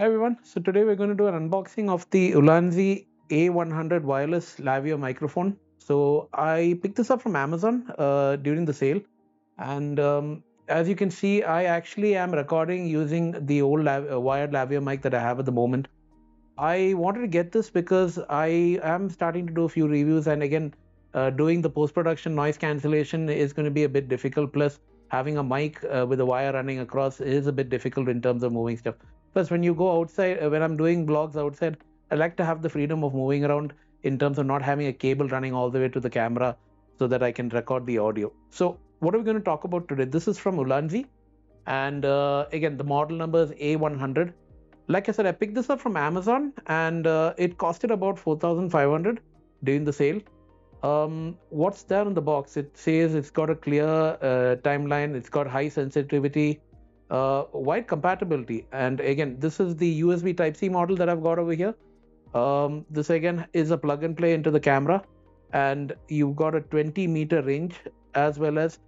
Hi everyone. So today we're going to do an unboxing of the Ulanzi A100 wireless lavalier microphone. So I picked this up from Amazon during the sale, and as you can see, I actually am recording using the old wired lavalier mic that I have at the moment. I wanted to get this because I am starting to do a few reviews, and again, doing the post-production noise cancellation is going to be a bit difficult. Plus, having a mic with a wire running across is a bit difficult in terms of moving stuff. Plus, when you go outside, when I'm doing vlogs outside, I like to have the freedom of moving around in terms of not having a cable running all the way to the camera so that I can record the audio. So, what are we going to talk about today? This is from Ulanzi, and again, the model number is A100. Like I said, I picked this up from Amazon, and it costed about 4,500 during the sale. What's there in the box? It says it's got a clear timeline, it's got high sensitivity, wide compatibility, and again, this is the USB Type-C model that I've got over here. This again is a plug and play into the camera, and you've got a 20-meter range, as well as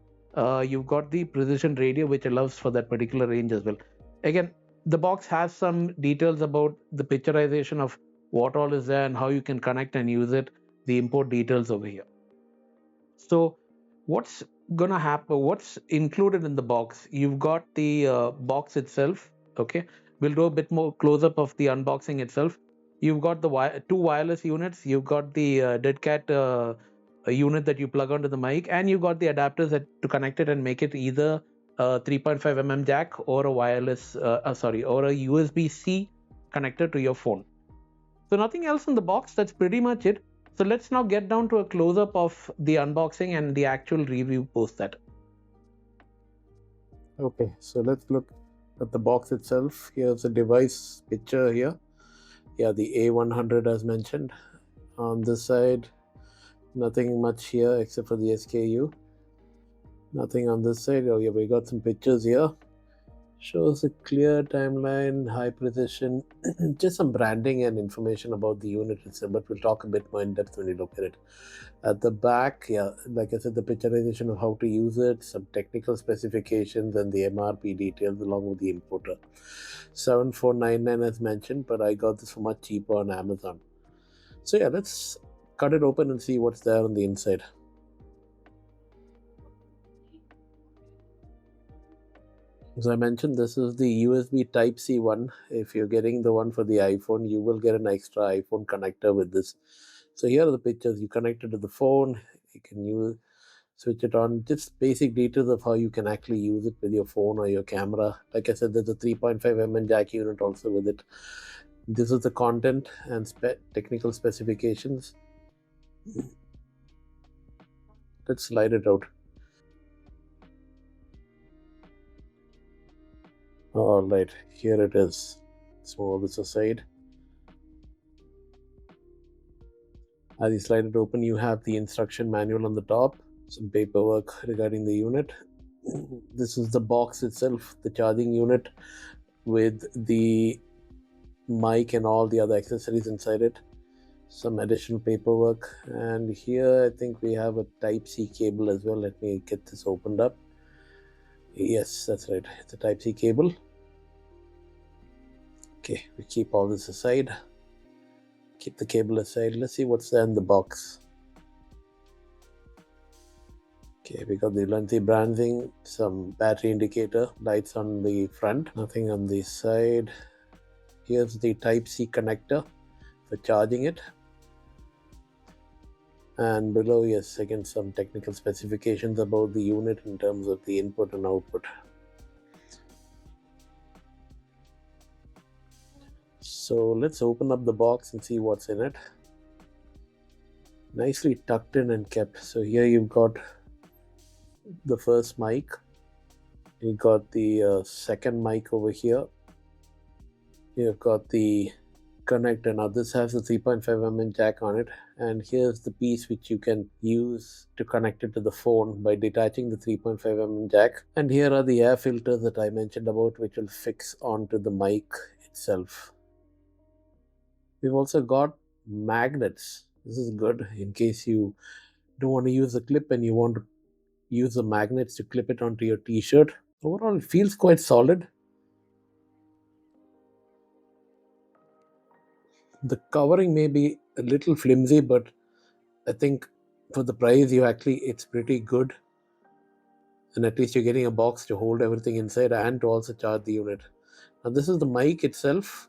you've got the precision radio, which allows for that particular range as well. Again, the box has some details about the picturization of what all is there and how you can connect and use it, the import details over here. So what's gonna happen, what's included in the box? You've got the box itself. Okay, we'll do a bit more close up of the unboxing itself. You've got the two wireless units. You've got the dead cat a unit that you plug onto the mic, and you've got the adapters to connect it and make it either a 3.5 jack or a wireless or a USB-C connector to your phone. So nothing else in the box. That's pretty much it. So let's now get down to a close-up of the unboxing and the actual review post that. Okay, so let's look at the box itself. Here's a device picture here. Yeah, the A100 as mentioned. On this side, nothing much here except for the SKU. Nothing on this side. Oh yeah, we got some pictures here. Shows a clear timeline, high precision, just some branding and information about the unit itself, but we'll talk a bit more in depth when we look at it. At the back, yeah, like I said, the picturization of how to use it, some technical specifications, and the MRP details along with the importer. 7499 as mentioned, but I got this for much cheaper on Amazon. So yeah, let's cut it open and see what's there on the inside. As I mentioned, this is the USB Type-C one. If you're getting the one for the iPhone, you will get an extra iPhone connector with this. So here are the pictures. You connect it to the phone. You can switch it on. Just basic details of how you can actually use it with your phone or your camera. Like I said, there's a 3.5 jack unit also with it. This is the content and technical specifications. Let's slide it out. All right, here it is. Let's move this aside. As you slide it open, you have the instruction manual on the top, some paperwork regarding the unit. This is the box itself, the charging unit with the mic and all the other accessories inside it. Some additional paperwork, and here I think we have a Type-C cable as well. Let me get this opened up. Yes, that's right, it's a Type-C cable. Okay, we keep all this aside. Keep the cable aside. Let's see what's there in the box. Okay, we got the Ulanzi branding, some battery indicator, lights on the front, nothing on the side. Here's the Type-C connector for charging it. And below, yes, again, some technical specifications about the unit in terms of the input and output. So let's open up the box and see what's in it. Nicely tucked in and kept. So here you've got the first mic. You've got the second mic over here. You've got the connector. Now this has a 3.5 jack on it, and here's the piece which you can use to connect it to the phone by detaching the 3.5 jack. And here are the air filters that I mentioned about, which will fix onto the mic itself. We've also got magnets. This is good in case you don't want to use the clip and you want to use the magnets to clip it onto your t-shirt. Overall, it feels quite solid. The covering may be a little flimsy, but I think for the price, it's pretty good. And at least you're getting a box to hold everything inside and to also charge the unit. Now this is the mic itself.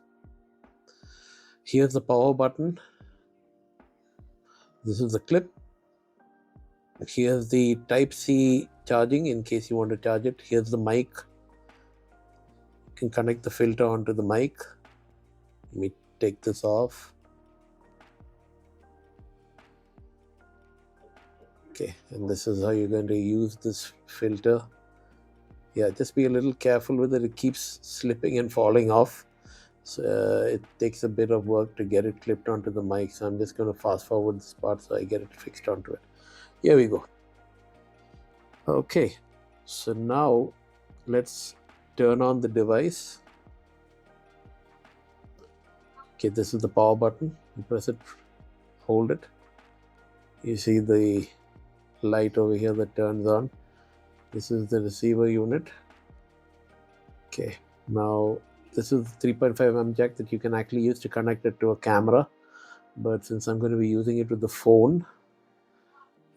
Here's the power button. This is the clip. Here's the Type-C charging in case you want to charge it. Here's the mic. You can connect the filter onto the mic. Let me take this off. Okay, and this is how you're going to use this filter. Yeah, just be a little careful with it. It keeps slipping and falling off. So it takes a bit of work to get it clipped onto the mic. So I'm just going to fast forward this part so I get it fixed onto it. Here we go. Okay, so now let's turn on the device. Okay, this is the power button. You press it, hold it. You see the light over here that turns on. This is the receiver unit. Okay, now this is 3.5mm jack that you can actually use to connect it to a camera. But since I'm going to be using it with the phone,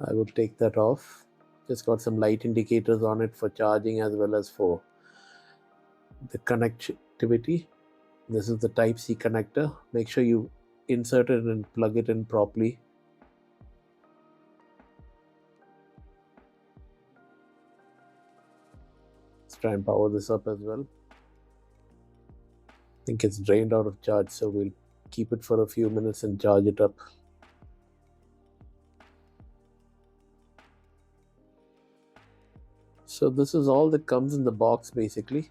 I will take that off. Just got some light indicators on it for charging as well as for the connectivity. This is the Type-C connector. Make sure you insert it and plug it in properly. Let's try and power this up as well. I think it's drained out of charge, so we'll keep it for a few minutes and charge it up. So this is all that comes in the box basically.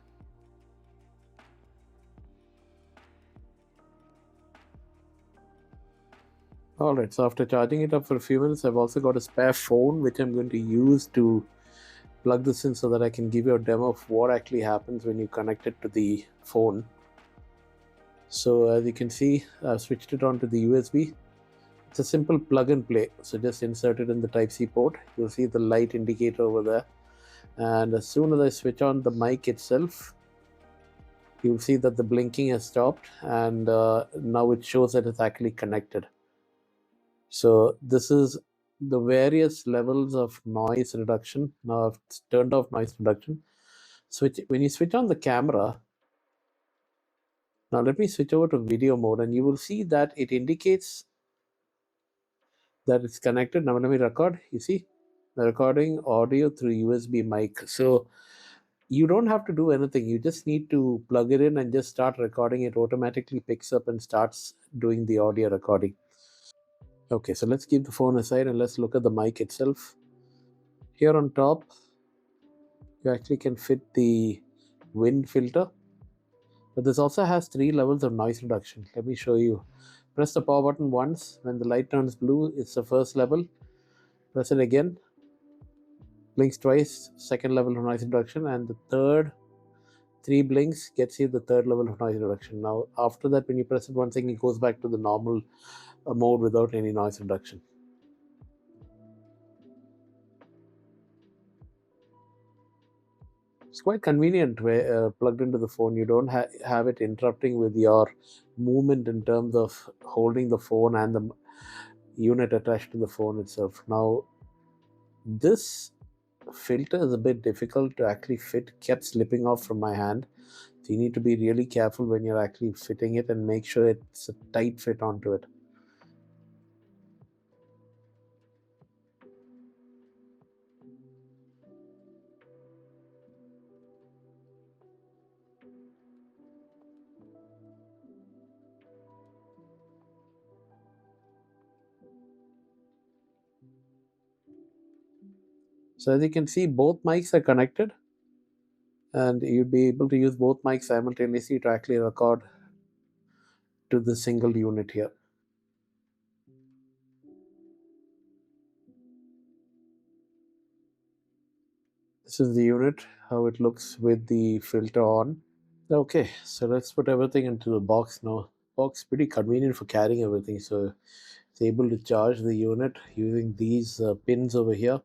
Alright, so after charging it up for a few minutes, I've also got a spare phone which I'm going to use to plug this in so that I can give you a demo of what actually happens when you connect it to the phone. So as you can see, I've switched it on to the USB. It's a simple plug and play. So just insert it in the Type-C port. You'll see the light indicator over there. And as soon as I switch on the mic itself, you'll see that the blinking has stopped, and now it shows that it's actually connected. So this is the various levels of noise reduction. Now I've turned off noise reduction. When you switch on the camera, now let me switch over to video mode, and you will see that it indicates that it's connected. Now let me record. You see the recording audio through USB mic. So you don't have to do anything. You just need to plug it in and just start recording. It automatically picks up and starts doing the audio recording. Okay, so let's keep the phone aside and let's look at the mic itself. Here on top, you actually can fit the wind filter, but this also has 3 levels of noise reduction. Let me show you. Press the power button once. When the light turns blue, it's the first level. Press it again, blinks twice, second level of noise reduction, and the third 3 blinks gets you the third level of noise reduction. Now after that, when you press it once again, it goes back to the normal mode without any noise reduction. It's quite convenient where plugged into the phone. You don't have it interrupting with your movement in terms of holding the phone and the unit attached to the phone itself. Now this filter is a bit difficult to actually fit, kept slipping off from my hand. So you need to be really careful when you're actually fitting it and make sure it's a tight fit onto it. So as you can see, both mics are connected, and you'd be able to use both mics simultaneously to actually record to the single unit here. This is the unit, how it looks with the filter on. Okay, so let's put everything into the box now. Box pretty convenient for carrying everything, so it's able to charge the unit using these pins over here.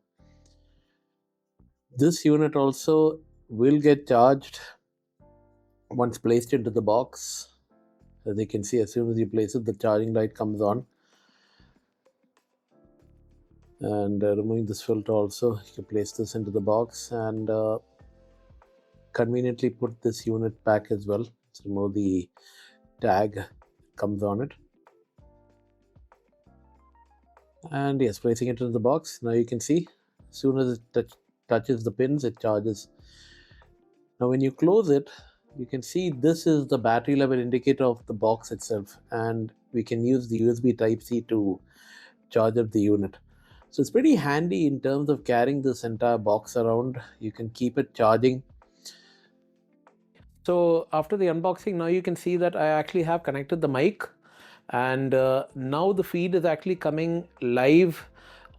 This unit also will get charged once placed into the box. As you can see, as soon as you place it, the charging light comes on. And removing this filter also, you can place this into the box and conveniently put this unit back as well. Let's remove the tag comes on it. And yes, placing it into the box. Now you can see, as soon as it touches the pins, it charges. Now when you close it, you can see this is the battery level indicator of the box itself, and we can use the USB Type-C to charge up the unit. So it's pretty handy in terms of carrying this entire box around. You can keep it charging. So after the unboxing, now you can see that I actually have connected the mic, and now the feed is actually coming live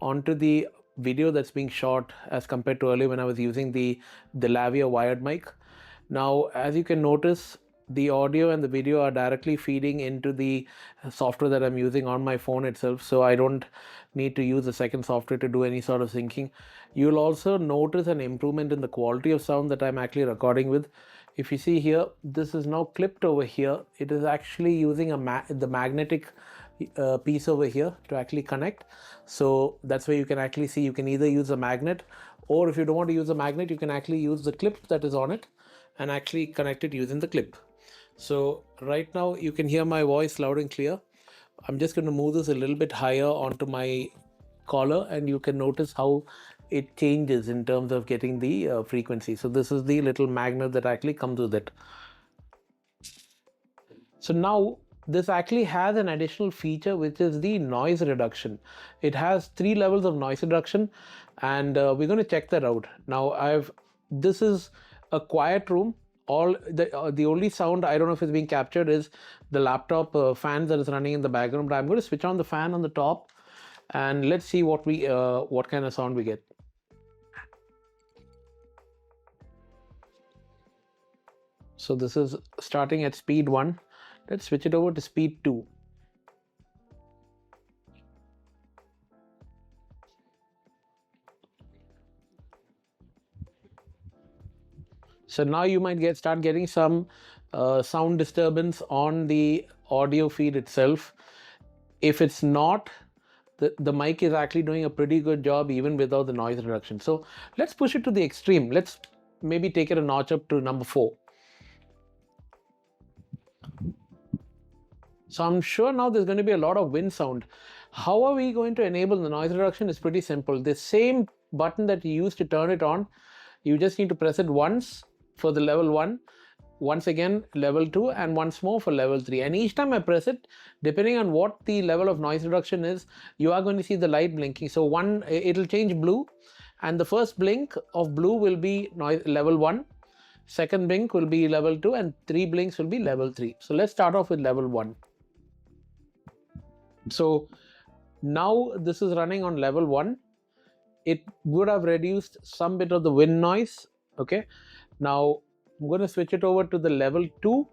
onto the video that's being shot as compared to earlier when I was using the Lavalier wired mic. Now, as you can notice, the audio and the video are directly feeding into the software that I'm using on my phone itself, so I don't need to use a second software to do any sort of syncing. You'll also notice an improvement in the quality of sound that I'm actually recording with. If you see here, this is now clipped over here. It is actually using the magnetic piece over here to actually connect. So that's where you can actually see, you can either use a magnet, or if you don't want to use a magnet, you can actually use the clip that is on it and actually connect it using the clip. So right now you can hear my voice loud and clear. I'm just going to move this a little bit higher onto my collar, and you can notice how it changes in terms of getting the frequency. So this is the little magnet that actually comes with it. So now this actually has an additional feature, which is the noise reduction. It has 3 levels of noise reduction, and we're going to check that out. Now this is a quiet room. All the only sound, I don't know if it's being captured, is the laptop fans that is running in the background. But I'm going to switch on the fan on the top, and let's see what kind of sound we get. So this is starting at speed 1. Let's switch it over to speed 2. So now you might start getting some sound disturbance on the audio feed itself. If it's not, the mic is actually doing a pretty good job even without the noise reduction. So let's push it to the extreme. Let's maybe take it a notch up to number 4. So I'm sure now there's going to be a lot of wind sound. How are we going to enable the noise reduction? Is pretty simple. The same button that you use to turn it on, you just need to press it once for the level 1, once again level 2, and once more for level 3. And each time I press it, depending on what the level of noise reduction is, you are going to see the light blinking. So it'll change blue, and the first blink of blue will be level 1, second blink will be level 2, and 3 blinks will be level 3. So let's start off with level 1. So now this is running on level 1. It would have reduced some bit of the wind noise. Okay, now I'm going to switch it over to the level 2.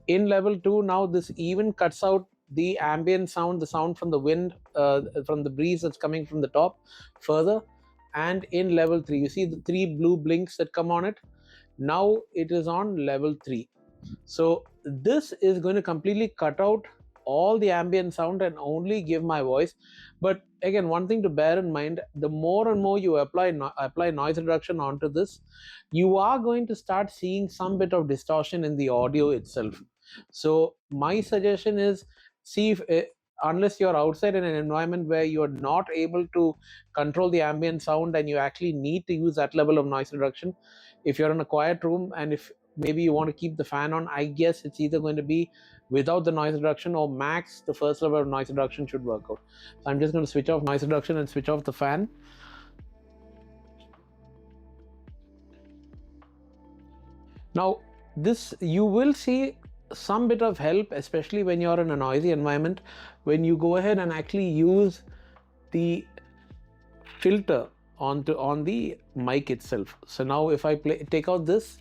In level 2, now this even cuts out the ambient sound, the sound from the wind, from the breeze that's coming from the top further. And in level 3, you see the 3 blue blinks that come on it. Now it is on level 3. So this is going to completely cut out all the ambient sound and only give my voice. But again, one thing to bear in mind, the more and more you apply noise reduction onto this, you are going to start seeing some bit of distortion in the audio itself. So my suggestion is, see if unless you're outside in an environment where you're not able to control the ambient sound and you actually need to use that level of noise reduction, if you're in a quiet room and if maybe you want to keep the fan on, I guess it's either going to be without the noise reduction or max the first level of noise reduction should work out. So I'm just going to switch off noise reduction and switch off the fan. Now this, you will see some bit of help, especially when you're in a noisy environment, when you go ahead and actually use the filter on the mic itself. So now if I take out this,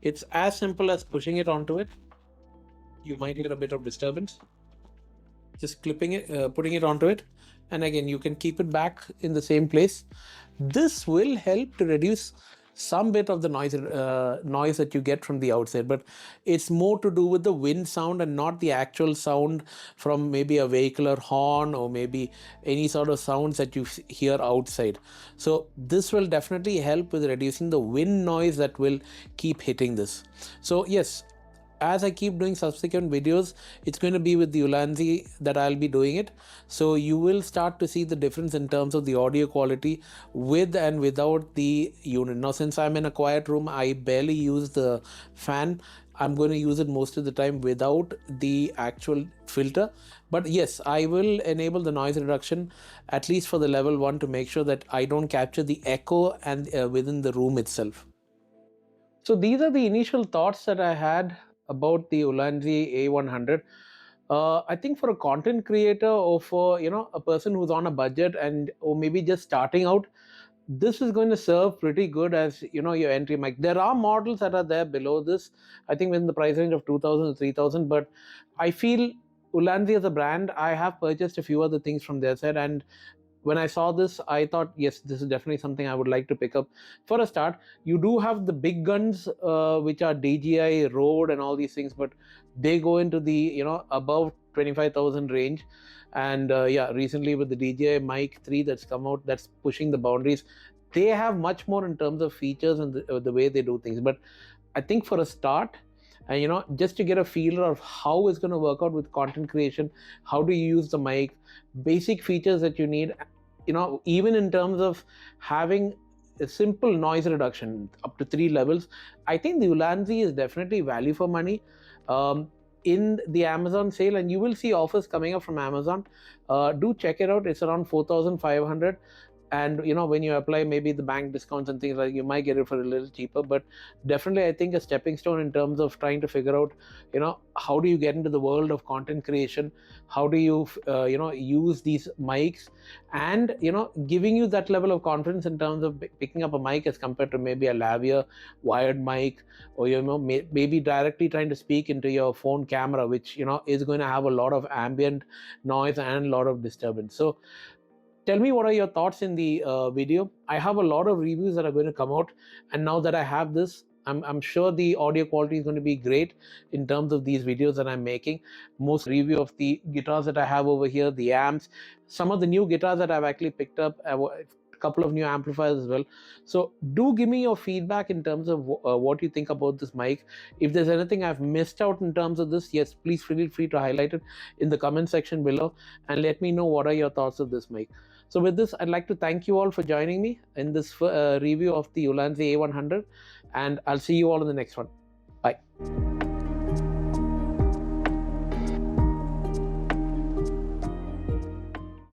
it's as simple as pushing it onto it. You might get a bit of disturbance. Just clipping it, putting it onto it, and again you can keep it back in the same place. This will help to reduce some bit of the noise that you get from the outside, but it's more to do with the wind sound and not the actual sound from maybe a vehicular horn or maybe any sort of sounds that you hear outside. So this will definitely help with reducing the wind noise that will keep hitting this. So yes, as I keep doing subsequent videos, it's going to be with the Ulanzi that I'll be doing it. So you will start to see the difference in terms of the audio quality with and without the unit. Now, since I'm in a quiet room, I barely use the fan. I'm going to use it most of the time without the actual filter. But yes, I will enable the noise reduction, at least for the level 1, to make sure that I don't capture the echo and within the room itself. So these are the initial thoughts that I had about the Ulanzi A100. I think for a content creator or for a person who's on a budget and or maybe just starting out, this is going to serve pretty good as your entry mic. There are models that are there below this, I think within the price range of 2000 to 3000, but I feel Ulanzi as a brand, I have purchased a few other things from their side, and when I saw this, I thought, yes, this is definitely something I would like to pick up. For a start, you do have the big guns, which are DJI, Rode, and all these things, but they go into the above 25,000 range. And yeah, recently with the DJI Mic 3 that's come out, that's pushing the boundaries. They have much more in terms of features and the way they do things. But I think for a start, and just to get a feeler of how it's going to work out with content creation, how do you use the mic, basic features that you need, even in terms of having a simple noise reduction up to 3 levels, I think the Ulanzi is definitely value for money. In the Amazon sale, and you will see offers coming up from Amazon, do check it out. It's around 4,500, and when you apply maybe the bank discounts and things, like, you might get it for a little cheaper. But definitely, I think a stepping stone in terms of trying to figure out how do you get into the world of content creation, how do you use these mics, and giving you that level of confidence in terms of picking up a mic as compared to maybe a Lavalier wired mic, or maybe directly trying to speak into your phone camera, which is going to have a lot of ambient noise and a lot of disturbance. So tell me, what are your thoughts in the video? I have a lot of reviews that are going to come out, and now that I have this, I'm sure the audio quality is going to be great in terms of these videos that I'm making. Most review of the guitars that I have over here, the amps, some of the new guitars that I've actually picked up, a couple of new amplifiers as well. So do give me your feedback in terms of what you think about this mic. If there's anything I've missed out in terms of this, yes, please feel free to highlight it in the comment section below and let me know what are your thoughts of this mic. So with this, I'd like to thank you all for joining me in this review of the Ulanzi A100, and I'll see you all in the next one. Bye.